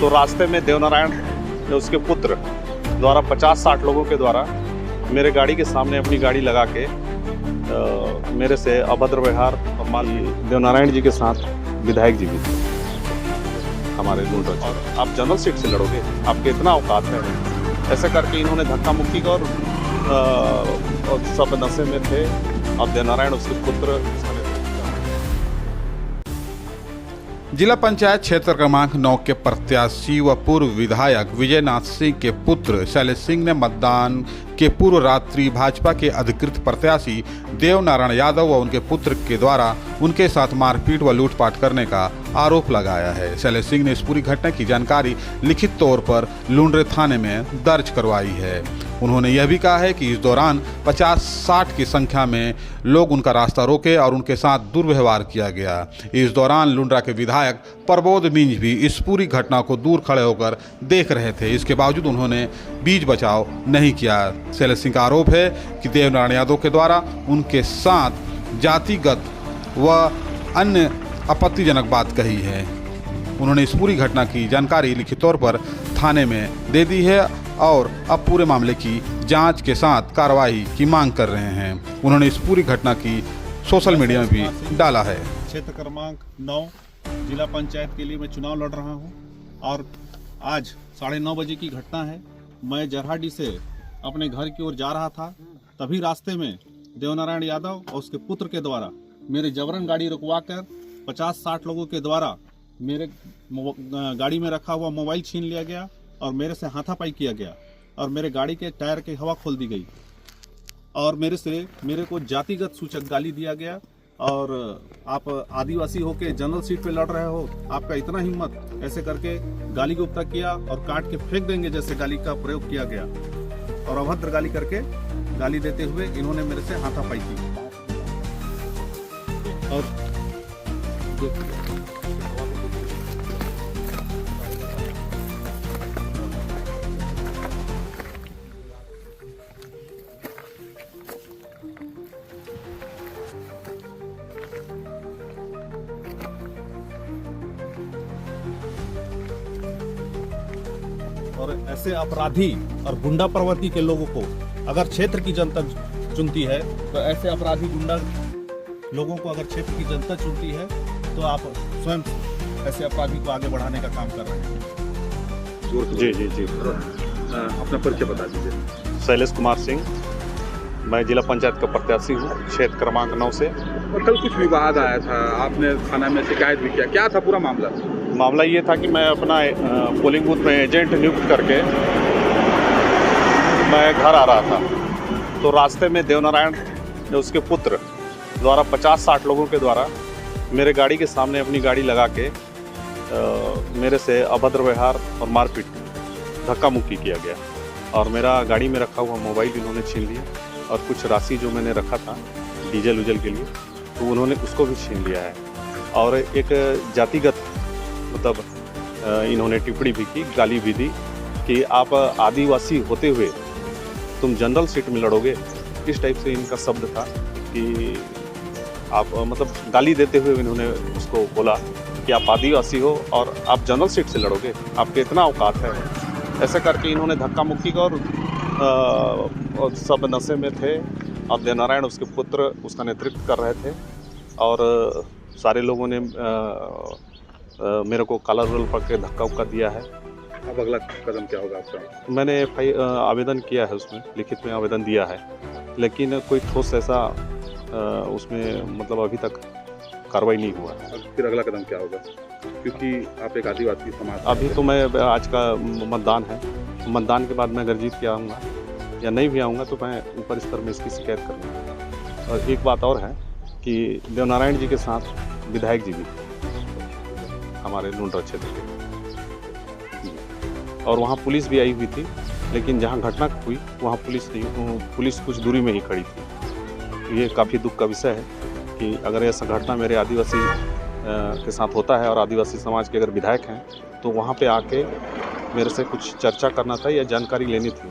तो रास्ते में देवनारायण उसके पुत्र द्वारा 50-60 लोगों के द्वारा मेरे गाड़ी के सामने अपनी गाड़ी लगा के मेरे से अभद्र व्यवहार और देवनारायण जी के साथ विधायक जी भी थे हमारे लूंड्रा। और आप जनरल सीट से लड़ोगे, आपके इतना औकात है? ऐसे करके इन्होंने धक्का मुक्की का और सब नशे में थे। और देवनारायण उसके पुत्र जिला पंचायत क्षेत्र क्रमांक 9 के प्रत्याशी व पूर्व विधायक विजयनाथ सिंह के पुत्र शैलेश सिंह ने मतदान के पूर्व रात्रि भाजपा के अधिकृत प्रत्याशी देवनारायण यादव व उनके पुत्र के द्वारा उनके साथ मारपीट व लूटपाट करने का आरोप लगाया है। शैलेश सिंह ने इस पूरी घटना की जानकारी लिखित तौर पर लुंड्रे थाने में दर्ज करवाई है। उन्होंने यह भी कहा है कि इस दौरान 50-60 की संख्या में लोग उनका रास्ता रोके और उनके साथ दुर्व्यवहार किया गया। इस दौरान लुंड्रा के विधायक प्रबोध मिंज भी इस पूरी घटना को दूर खड़े होकर देख रहे थे। इसके बावजूद उन्होंने बीच बचाव नहीं किया। शैलेश सिंह का आरोप है कि देवनारायण यादव के द्वारा उनके साथ जातिगत व अन्य आपत्तिजनक बात कही है। उन्होंने इस पूरी घटना की जानकारी लिखित तौर पर थाने में दे दी है और अब पूरे मामले की जांच के साथ कार्रवाई की मांग कर रहे हैं। उन्होंने इस पूरी घटना की सोशल मीडिया में भी डाला है। क्षेत्र क्रमांक 9 जिला पंचायत के लिए मैं चुनाव लड़ रहा हूं और आज 9:30 बजे की घटना है। मैं जरहाडी से अपने घर की ओर जा रहा था, तभी रास्ते में देवनारायण यादव और उसके पुत्र के द्वारा मेरे जबरन गाड़ी रुकवाकर 50-60 लोगों के द्वारा मेरे गाड़ी में रखा हुआ मोबाइल छीन लिया गया और मेरे से हाथापाई किया गया और मेरे गाड़ी के टायर की हवा खोल दी गई और मेरे को जातिगत सूचक गाली दिया गया। और आप आदिवासी होके जनरल सीट पे लड़ रहे हो, आपका इतना हिम्मत, ऐसे करके गाली गुप्ता किया और काट के फेंक देंगे जैसे गाली का प्रयोग किया गया और अभद्र गाली करके गाली देते हुए इन्होंने मेरे से हाथापाई की। और और ऐसे अपराधी और गुंडा प्रवृत्ति के लोगों को अगर क्षेत्र की जनता चुनती है तो ऐसे अपराधी गुंडा लोगों को अगर क्षेत्र की जनता चुनती है तो आप स्वयं ऐसे अपराधी को आगे बढ़ाने का काम कर रहे हैं। जी अपना परिचय बता दीजिए। शैलेश कुमार सिंह, मैं जिला पंचायत का प्रत्याशी हूँ क्षेत्र क्रमांक 9 से। और कल कुछ विवाद आया था, आपने थाना में शिकायत भी किया, क्या था पूरा मामला? मामला ये था कि मैं अपना पोलिंग बूथ में एजेंट नियुक्त करके मैं घर आ रहा था, तो रास्ते में देवनारायण उसके पुत्र द्वारा 50-60 लोगों के द्वारा मेरे गाड़ी के सामने अपनी गाड़ी लगा के मेरे से अभद्र व्यवहार और मारपीट, धक्का मुक्की किया गया और मेरा गाड़ी में रखा हुआ मोबाइल इन्होंने छीन लिया और कुछ राशि जो मैंने रखा था डीजल उजल के लिए तो उन्होंने उसको भी छीन लिया है। और एक जातिगत मतलब इन्होंने टिप्पणी भी की, गाली भी दी कि आप आदिवासी होते हुए तुम जनरल सीट में लड़ोगे, इस टाइप से इनका शब्द था कि आप मतलब गाली देते हुए इन्होंने उसको बोला कि आप आदिवासी हो और आप जनरल सीट से लड़ोगे, आपके इतना औकात है? ऐसे करके इन्होंने धक्का मुक्की का और सब नशे में थे और देवनारायण उसके पुत्र उसका नेतृत्व कर रहे थे और सारे लोगों ने मेरे को काला रोल पकड़ के धक्का उक्का दिया है। अब अगला कदम क्या होगा आपका? मैंने आवेदन किया है, उसमें लिखित में आवेदन दिया है, लेकिन कोई ठोस ऐसा उसमें मतलब अभी तक कार्रवाई नहीं हुआ है। फिर अगला कदम क्या होगा, क्योंकि आप एक आदिवासी समाज? अभी तो मैं आज का मतदान है, मतदान के बाद मैं अगर जीत के आऊँगा या नहीं भी आऊँगा तो मैं ऊपर स्तर में इसकी शिकायत करूँगा। और एक बात और है कि देवनारायण जी के साथ विधायक जी भी हमारे लुंड्रा क्षेत्र के और वहाँ पुलिस भी आई हुई थी, लेकिन जहाँ घटना हुई वहाँ पुलिस नहीं, पुलिस कुछ दूरी में ही खड़ी थी। ये काफ़ी दुख का विषय है कि अगर ऐसा घटना मेरे आदिवासी के साथ होता है और आदिवासी समाज के अगर विधायक हैं तो वहाँ पे आके मेरे से कुछ चर्चा करना था या जानकारी लेनी थी।